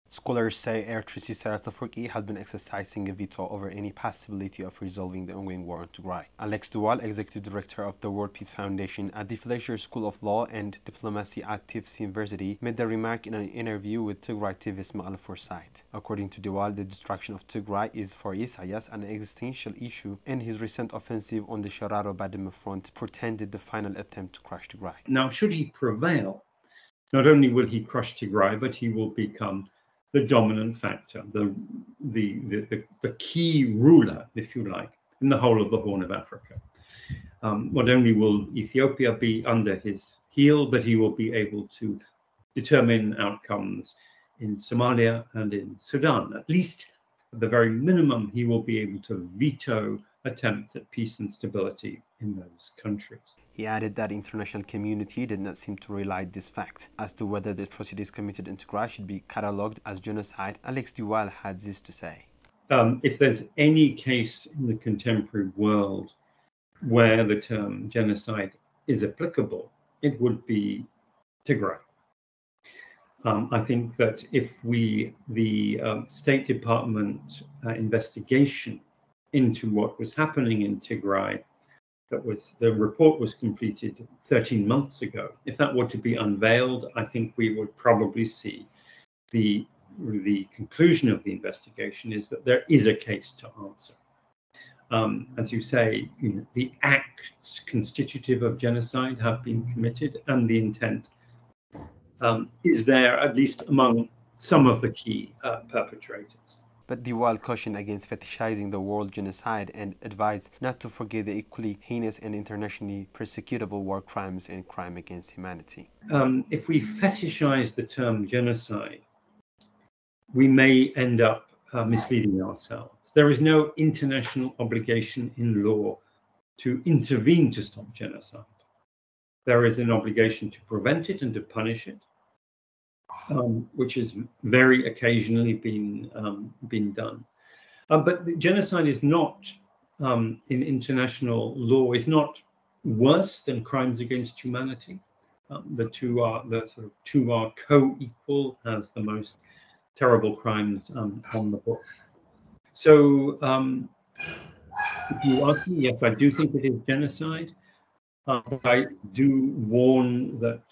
Scholars say Eritrea's Afeworki has been exercising a veto over any possibility of resolving the ongoing war on Tigray. Alex Waal, executive director of the World Peace Foundation at the Fletcher School of Law and Diplomacy at Tufts University, made the remark in an interview with Tigray activist Unauthorized. According to Waal, the destruction of Tigray is for Isaias an existential issue, and his recent offensive on the Shararo-Bademe front portended the final attempt to crush Tigray. Now, should he prevail, not only will he crush Tigray, but he will become the dominant factor, the key ruler, if you like, in the whole of the Horn of Africa. Not only will Ethiopia be under his heel, but he will be able to determine outcomes in Somalia and in Sudan. At least, at the very minimum, he will be able to veto attempts at peace and stability in those countries. He added that the international community did not seem to realize this fact. As to whether the atrocities committed in Tigray should be catalogued as genocide, Alex Waal had this to say. If there's any case in the contemporary world where the term genocide is applicable, it would be Tigray. I think that if the State Department investigation into what was happening in Tigray, the report was completed 13 months ago. If that were to be unveiled, I think we would probably see the conclusion of the investigation is that there is a case to answer. As you say, the acts constitutive of genocide have been committed, and the intent is there, at least among some of the key perpetrators. But Waal cautioned against fetishizing the world genocide and advised not to forget the equally heinous and internationally persecutable war crimes and crime against humanity. If we fetishize the term genocide, we may end up misleading ourselves. There is no international obligation in law to intervene to stop genocide. There is an obligation to prevent it and to punish it, which has very occasionally been done. But the genocide is not, in international law, is not worse than crimes against humanity. The two are co-equal as the most terrible crimes on the book. So, if you ask me, yes, I do think it is genocide. I do warn that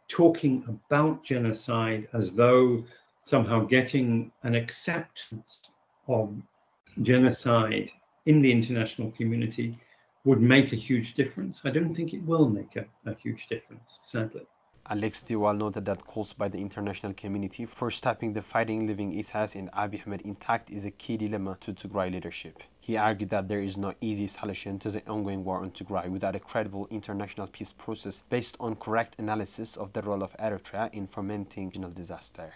talking about genocide as though somehow getting an acceptance of genocide in the international community would make a huge difference. I don't think it will make a huge difference, sadly. Alex Waal noted that calls by the international community for stopping the fighting, leaving Isaias and Abiy Ahmed intact is a key dilemma to Tigray leadership. He argued that there is no easy solution to the ongoing war on Tigray without a credible international peace process based on correct analysis of the role of Eritrea in fomenting regional disaster.